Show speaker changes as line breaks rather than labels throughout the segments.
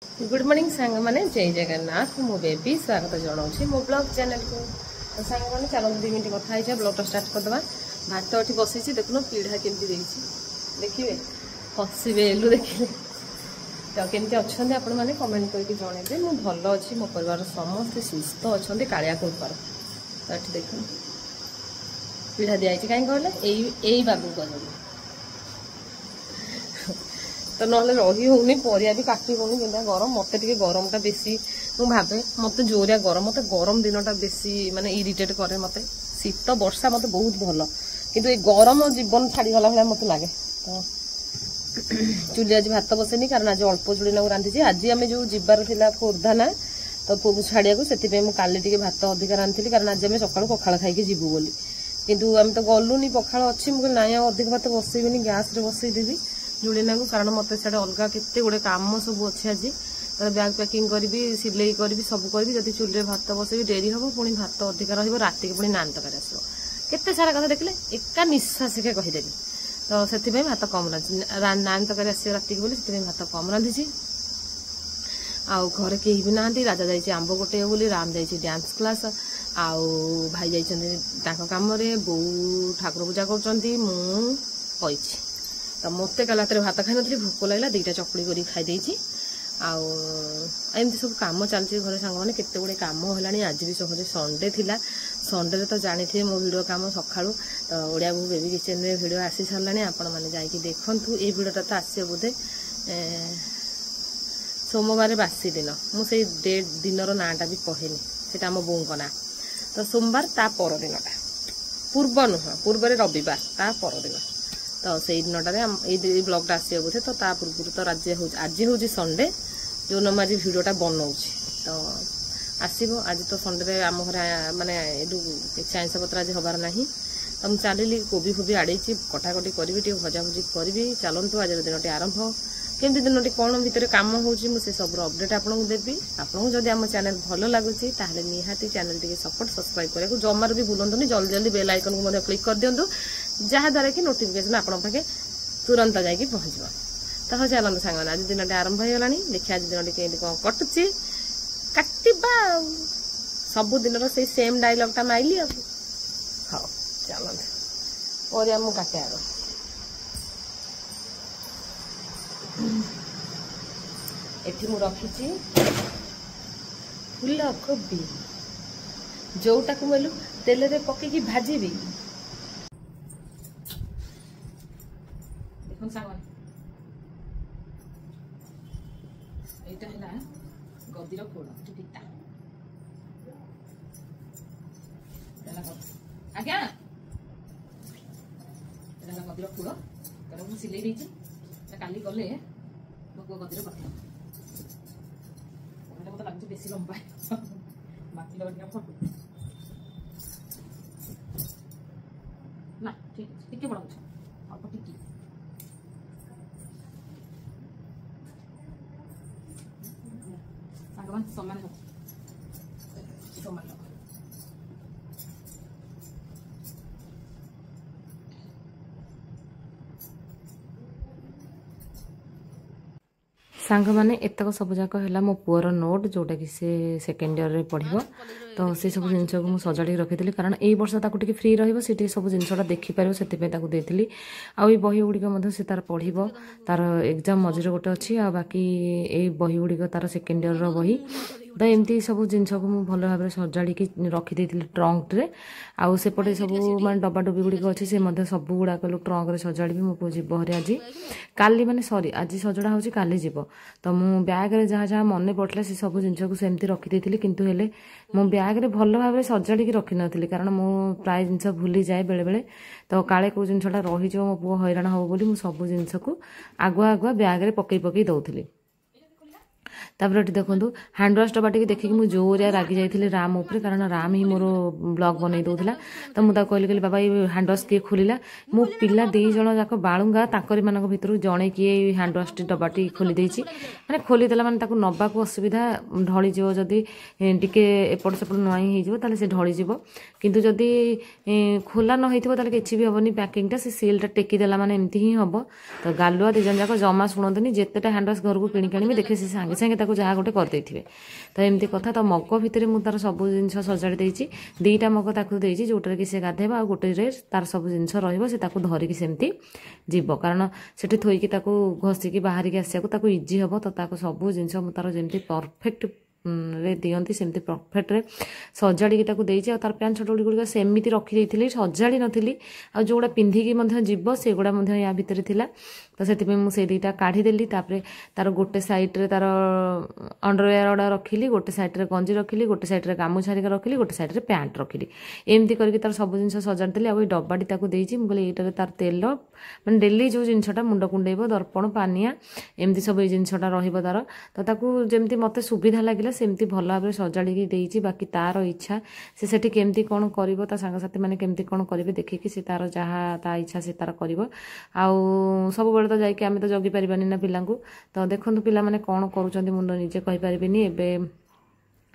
Good morning सांग माने जय जगन्नाथ मो बेबी स्वागत जनाऊँ मो ब्लॉग चैनल को सांग मैंने चलो 2 मिनट कथा ब्लॉग स्टार्ट करदे भात ये बसई देखुन पीढ़ा केमती देखिए हसवे एलु देखिए तो केमती अच्छा आपण मैंने कमेंट करके जनइबे मु भल अच्छी मो परिवार समस्त सुस्थ अच्छा कालिया कृपार तो ये देख पीढ़ा दिखाई कहीं कहले यही बाबू कर तो ना रही होनी परिया भी काटी होनी कि गरम मत गरमटा बेसी मुझे भावे मत जोरिया गरम मत गरम दिनटा बेसी माने इरिटेट करे मत शीत वर्षा मत बहुत भल किंतु ये गरम जीवन छाड़गला भाया मत लगे तो चुली आज भात बसेनी कारण आज अल्प चुड़ी ना रांधि आज आम जो जीवार था खोर्धा ना तो पुआ छाड़िया से काली भात अधिक रांधि कारण आज आम सका पखाड़ खाई जीवु बोली किंतु आम तो गलुनी पखाड़ अच्छी मुझे ना अधिक भात बसईबी गैस बसईदेवी जुड़ीना को कारण मत साढ़े अलग केते गुड़े कम सब अच्छे आज तो बैग पैकिंग करी सिलाई करी सब करी जब चुल्हे भात बसई डेरी हम पुणी भात अधिक रात पुणी नान तरकारी आसो केते सारा कथा देखले एका निश्वास के कहीदेवी तो से भात कम रांधि नान तरकारी आस रात बोली से भात कम रांधि आउ घरे कहीं भी ना राजा जाइए आंब गोटे बोली राम जाइए डांस क्लास आउ भाई जाइए कम बो ठाकुर पूजा कर मुझे तो मत कल रात भात खाई नी भोक लगे 2टा चकुड़ी कर खाई एमती सब कम चलती घर सांग मैंने केते गुड़े कम है आज भी सहज संडे थिला संडे तो जानी थे मो वीडियो काम सका तो ओडिया बहू बेबी किचन रे वीडियो आसी सारे आपण मैंने जाकि देखु ये वीडियोटा तो आस बोधे सोमवार बासी दिन मुझे डेट दिनर नाटा भी कहनी से आम बों ना तो सोमवार ता पर दिनटा पूर्व नुह पूर्व रविवार ता पर दिन तो से दिनटे ब्लॉगटा आसो बोधे तो ता पूर्व तो आज हूँ संडे जो न आज भिडटा बनाऊँ तो आसो आज तो संडे आम घर मानने किसी आईंस पत्र आज हबार ना तो मुझे चलिए कोबी फोबी आड़े कटाकटी करी भजा भुजी करी चलतु आज दिनटी आरंभ केमती दिनटी कौन भितर कम होसे सब अपडेट आपको देवी आपको जब आम चैनल भल लगुच निहाती चैनल टी सपोर्ट सब्सक्राइब करने जमार भी भूलुनि जल्दी जल्दी बेल आइकन को क्लिक कर दिंतु जहाँद्वारा कि नोटिफिकेशन आपण पाखे तुरंत जाकि पहुँच तो हाँ चलते सांग आज दिन आरंभ होगा देखिए आज दिन केमती कौन कटुची काटा सबुदिन से सेम डायलॉगटा माइली हाँ चलते और आम काटे आग एठी मु रखी फूल कोबी जोटा को मेलु तेल रे पकई भाजीबी देखो सांग एटा हैला गदीर खोड़ पिता आज्ञा गदीर खोड़ कारण मुझे सिले काली गले मो पुआ गदीर पठा मत लगे बेसी लंबा माटी लगे फटू ना ठीक टिके बड़ा अल्प टिके सागवान समान हो समान सांग मैंने एतक सब जाक है मो पुअर नोट जोटा कि से सेकेंड ईयर रे पढ़ो तो से सब जिन को मुझे सजाड़ी रखी कारण ये वर्ष ताकू फ्री रही सब जिनसा देखिपार से देती आई बही गुड़िक से तार पढ़ तार एग्जाम मझे गोटे अच्छी आ बाकी ये बही गुड़िक तार सेकेंड ईयर बही तो एमती सब जिनस को मुझे भल भाव सजाड़ी रखी ट्रंक रे आउ सेपटे सब मैं डब्बा डुब्बी गुड़िक अच्छी से सब गुड़ाक ट्रंक रे सजाड़ी मो पु जीव हरे आज काली माने सॉरी आज सजड़ा हो काली जीव तो मु बैग रे जहाँ जहाँ मन पड़ता से सब जिनस को सेमती रखी किंतु हेले मो बैग रे भल भाव सजाड़ी रखी नी कारण मु प्राय जिनस भूली जाए बेले बेले तो काले कौ जिनसा रही मो पुओ हैरान हम बोली सब जिनस को आगुआ आगुआ बैग रे पकई पकई दौली तापर ये देखो हैंड वाश डब्बा देखिए मुझे जोरिया रागी जाइए राम उपर कारण राम ही मोर ब्लॉग बनई दूसरा तो मुझे कहली बाबा ये हैंड वाश किए खोलिला मो पिला 2 जन जाक बालुंगा ताकरी मान भर जड़े किए हैंड वाश डब्बाटी खोली देछि माने खोलीदेला माने ताकू नबा को असुविधा ढली जीव जदि टिके एपट सेपट नुआई हो ताले से ढली जीव किंतु जदि खोला न होइथिबो ताले किछि भी होबनी पैकिंगटा से सीलटा टेकीदेला माने एमती ही हम तो गालुआ 2 जन जाक जमा शुणुनी जितेटा हैंड वाश घर को किणी देखिए से सांगे सांगे ତାକୁ ଯାହା ଗୋଟେ କରିଦେଇଥିବେ। ତ ଏମିତି କଥା। ତ ମଗ ଭିତରେ ମୁଁ ତାର ସବୁ ଜିନିଷ ସଜାଡ଼ି ଦେଇଛି। 2ଟା ମଗ ତାକୁ ଦେଇଛି ଯେଉଁଟାରେ କି ସେ ଗାଧେଇବା, ଆଉ ଗୋଟେରେ ତାର ସବୁ ଜିନିଷ ରହିବ। ସେ ତାକୁ ଧରିକି ସେମିତି ଯିବ, କାରଣ ସେଠି ଥୋଇକି ତାକୁ ଘଷିକି ବାହାରିକି ଆସିବାକୁ ତାକୁ ଇଜି ହେବ। ତ ତାକୁ ସବୁ ଜିନିଷ ମୁଁ ତାର ଯେମିତି ପରଫେକ୍ଟ ରେ ଦିଅନ୍ତି ସେମିତି ପରଫେକ୍ଟରେ ସଜାଡ଼ିକି ତାକୁ ଦେଇଛି। ଆଉ ତାର ପ୍ୟାଣ୍ଟ ସାର୍ଟ ଗୁଡ଼ିକ ସେମିତି ରଖିଦେଇଥିଲି, ସଜାଡ଼ି ନଥିଲି। ଆଉ ଯେଉଁଗୁଡ଼ା ପିନ୍ଧିକି ମଧ୍ୟ ଯିବ ସେଗୁଡ଼ା ମଧ୍ୟ ୟା ଭିତରେ ଥିଲା। ତ ସେଥିପାଇଁ ମୁଁ ସେଇ 2ଟା କାଢ଼ିଦେଲି। ତାପରେ ତାର ଗୋଟେ ସାଇଡ଼୍ରେ ତାର ଅଣ୍ଡରୱେୟାର ଗୁଡ଼ା ରଖିଲି, ଗୋଟେ ସାଇଡ଼୍ରେ ଗଞ୍ଜି ରଖିଲି, ଗୋଟେ ସାଇଡ଼୍ରେ ଗାମୁଛା ହେରିକା ରଖିଲି, ଗୋଟେ ସାଇଡ଼୍ରେ ପ୍ୟାଣ୍ଟ ରଖିଲି। ଏମିତି କରିକି ତାର ସବୁ ଜିନିଷ ସଜାଡ଼ିଦେଲି। ଆଉ ଏଇ ଡବାଟି ତାକୁ ଦେଇଛି। ମୁଁ କହିଲି ଏଇଟାରେ ତାର ତେଲ, ମାନେ ଡେଲି ଯେଉଁ ଜିନିଷଟା ମୁଣ୍ଡ କୁଣ୍ଡେଇବ, ଦର୍ପଣ, ପାନିଆ, ଏମିତି ସବୁ ଏଇ ଜିନିଷଟା ରହିବ ତାର। ତ ତାକୁ ଯେମିତି ମୋତେ ସୁବିଧା ଲାଗିଲା ସେମିତି ଭଲ ଭାବରେ ସଜାଡ଼ିକି ଦେଇଛି। ବାକି ତାର ଇଚ୍ଛା, ସେ ସେଠି କେମିତି କ'ଣ କରିବ, ତା ସାଙ୍ଗସାଥିମାନେ କେମିତି କ'ଣ କରିବେ ଦେଖିକି ସେ ତାର ଯାହା ତା ଇଚ୍ଛା ସେ ତାର କରିବ। ଆଉ ସବୁବେଳେ ତ ଯାଇକି ଆମେ ତ ଜଗି ପାରିବାନି ନା ପିଲାଙ୍କୁ। ତ ଦେଖନ୍ତୁ ପିଲାମାନେ କ'ଣ କରୁଛନ୍ତି ମୁଁ ନିଜେ କହିପାରିବିନି। ଏବେ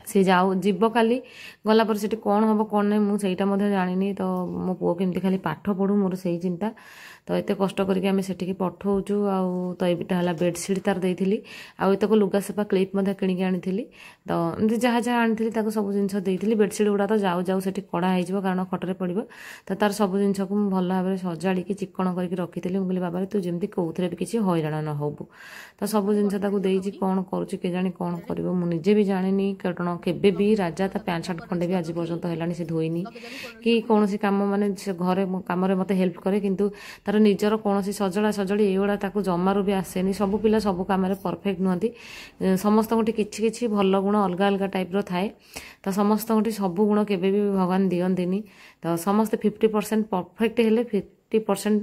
ସେ ଯିବ କାଲି, ଗଲା ପରେ ସେଠି କ'ଣ ହେବ କ'ଣ ନାହିଁ ମୁଁ ସେଇଟା ମଧ୍ୟ ଜାଣିନି। ତ ମୋ ପୁଅ କେମିତି ଖାଲି ପାଠ ପଢ଼ୁ, ମୋର ସେଇ ଚିନ୍ତା। ତ ଏତେ କଷ୍ଟ କରିକି ଆମେ ସେଠିକି ପଠଉଛୁ। ଆଉ ତ ଏଇଟା ହେଲା ବେଡ଼ସିଟ୍ ତାର ଦେଇଥିଲି। ଆଉ ଏତକ ଲୁଗା ସଫା କ୍ଲିପ୍ ମଧ୍ୟ କିଣିକି ଆଣିଥିଲି। ତ ଏମିତି ଯାହା ଯାହା ଆଣିଥିଲି ତାକୁ ସବୁ ଜିନିଷ ଦେଇଥିଲି। ବେଡ଼ସିଟ୍ ଗୁଡ଼ା ତ ଯାଉ ଯାଉ ସେଠି କଢ଼ା ହେଇଯିବ, କାରଣ ଖଟରେ ପଡ଼ିବ। ତ ତାର ସବୁ ଜିନିଷକୁ ମୁଁ ଭଲ ଭାବରେ ସଜାଡ଼ିକି ଚିକ୍କଣ କରିକି ରଖିଥିଲି। ମୁଁ କହିଲି ବାବାରେ ତୁ ଯେମିତି କେଉଁଥିରେ ବି କିଛି ହଇରାଣ ନ ହେବୁ। ତ ସବୁ ଜିନିଷ ତାକୁ ଦେଇଛି। କ'ଣ କରୁଛି କେଜାଣି, କ'ଣ କରିବ ମୁଁ ନିଜେ ବି ଜାଣିନି। କାରଣ କେବେ ବି ରାଜା ତା ପ୍ୟାଣ୍ଟ ସାର୍ଟ ଖଣ୍ଡେ ବି ଆଜି ପର୍ଯ୍ୟନ୍ତ ହେଲାଣି ସେ ଧୋଇନି, କି କୌଣସି କାମ, ମାନେ ସେ ଘରେ କାମରେ ମୋତେ ହେଲ୍ପ କରେ, କିନ୍ତୁ ତାର ନିଜର କୌଣସି ସଜଡ଼ି ଏଇଗୁଡ଼ା ତାକୁ ଜମାରୁ ବି ଆସେନି। ସବୁ ପିଲା ସବୁ କାମରେ ପରଫେକ୍ଟ ନୁହନ୍ତି। ସମସ୍ତଙ୍କଠି କିଛି କିଛି ଭଲ ଗୁଣ ଅଲଗା ଅଲଗା ଟାଇପ୍ର ଥାଏ। ତ ସମସ୍ତଙ୍କଠି ସବୁ ଗୁଣ କେବେ ବି ଭଗବାନ ଦିଅନ୍ତିନି। ତ ସମସ୍ତେ 50% ପରଫେକ୍ଟ ହେଲେ 50%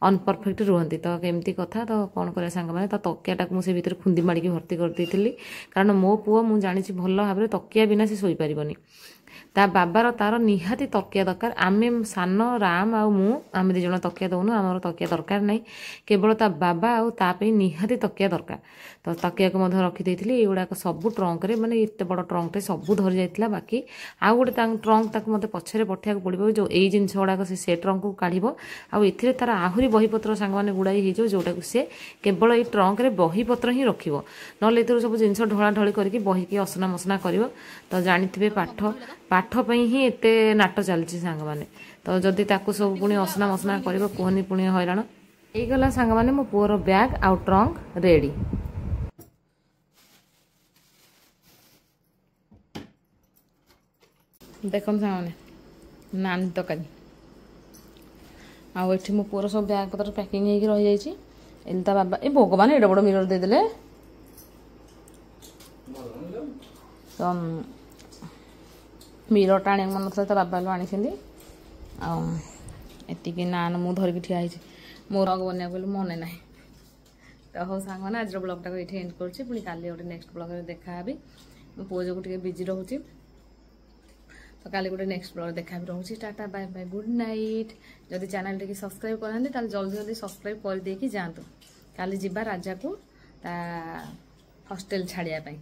ଅନପରଫେକ୍ଟ ରୁହନ୍ତି। ତ ଏମିତି କଥା। ତ କ'ଣ କରିବା ସାଙ୍ଗମାନେ, ତ ତକିଆଟାକୁ ମୁଁ ସେ ଭିତରେ ଖୁନ୍ଦି ମାଡ଼ିକି ଭର୍ତ୍ତି କରିଦେଇଥିଲି। କାରଣ ମୋ ପୁଅ ମୁଁ ଜାଣିଛି ଭଲ ଭାବରେ ତକିଆ ବିନା ସେ ଶୋଇପାରିବନି। ତା ବାବାର ତାର ନିହାତି ତକିଆ ଦରକାର। ଆମେ ସାନ ରାମ ଆଉ ମୁଁ, ଆମେ 2 ଜଣ ତକିଆ ଦେଉନୁ, ଆମର ତକିଆ ଦରକାର ନାହିଁ। କେବଳ ତା ବାବା ଆଉ ତା ପାଇଁ ନିହାତି ତକିଆ ଦରକାର। ତ ତକିଆକୁ ମଧ୍ୟ ରଖିଦେଇଥିଲି। ଏଗୁଡ଼ାକ ସବୁ ଟ୍ରଙ୍କରେ, ମାନେ ଏତେ ବଡ଼ ଟ୍ରଙ୍କରେ ସବୁ ଧରି ଯାଇଥିଲା। ବାକି ଆଉ ଗୋଟେ ଟ୍ରଙ୍କ ତାକୁ ମୋତେ ପଛରେ ପଠାଇବାକୁ ପଡ଼ିବ, ଯେଉଁ ଏଇ ଜିନିଷ ଗୁଡ଼ାକ ସେ ଟ୍ରଙ୍କକୁ କାଢ଼ିବ। ଆଉ ଏଥିରେ ତାର ଆହୁରି ବହିପତ୍ର ସାଙ୍ଗମାନେ ଗୁଡ଼ାଇ ହେଇଯିବ, ଯେଉଁଟାକୁ ସେ କେବଳ ଏଇ ଟ୍ରଙ୍କରେ ବହିପତ୍ର ହିଁ ରଖିବ। ନହେଲେ ଏଥିରୁ ସବୁ ଜିନିଷ ଢଳାଢଳି କରିକି ବହିକି ଅସନା ମସନା କରିବ। ତ ଜାଣିଥିବେ ପାଠ ପାଇଁ ହିଁ ଏତେ ନାଟ ଚାଲିଛି ସାଙ୍ଗମାନେ। ତ ଯଦି ତାକୁ ସବୁ ପୁଣି ଅସନା ମସନା କରିବ କୁହନି ପୁଣି ହଇରାଣ। ହେଇଗଲା ସାଙ୍ଗମାନେ ମୋ ପୁଅର ବ୍ୟାଗ୍ ଆଉ ଟ୍ରଙ୍କ ରେଡ଼ି। ଦେଖନ୍ତୁ ସାଙ୍ଗମାନେ, ନାନ୍ ତରକାରୀ। ଆଉ ଏଠି ମୋ ପୁଅର ସବୁ ବ୍ୟାଗ୍ ପତ୍ର ପ୍ୟାକିଂ ହେଇକି ରହିଯାଇଛି। ଏମିତି ତା ବାବା, ଏ ଭଗବାନ ଏଡ଼େ ବଡ଼ ମିରର ଦେଇଦେଲେ। ତ ମିରରଟା ଆଣିବାକୁ ମନ ନଥିଲା, ତା ବାବା ଆଣିଛନ୍ତି। ଆଉ ଏତିକି ନାନ୍ ମୁଁ ଧରିକି ଠିଆ ହେଇଛି, ମୋର ଆଗ ବନେଇବାକୁ କହିଲେ ମନେ ନାହିଁ। ତ ହଉ ସାଙ୍ଗମାନେ, ଆଜିର ବ୍ଲଗ୍ଟାକୁ ଏଇଠି ଏଣ୍ଡ କରୁଛି। ପୁଣି କାଲି ଗୋଟେ ନେକ୍ସଟ ବ୍ଲଗ୍ରେ ଦେଖାହେବି। ମୋ ପୁଅ ଯୋଗୁଁ ଟିକେ ବିଜି ରହୁଛି। ତ କାଲି ଗୋଟେ ନେକ୍ସଟ ବ୍ଲଗ୍ରେ ଦେଖା ବି ରହୁଛି। Tata bye bye, good night. ଯଦି ଚ୍ୟାନେଲ୍ ଟିକେ ସବସ୍କ୍ରାଇବ୍ କରନ୍ତି ତାହେଲେ ଜଲ୍ଦି ଜଲ୍ଦି ସବସ୍କ୍ରାଇବ୍ କରିଦେଇକି ଯାଆନ୍ତୁ। କାଲି ଯିବା ରାଜାକୁ ତା ହଷ୍ଟେଲ ଛାଡ଼ିବା ପାଇଁ।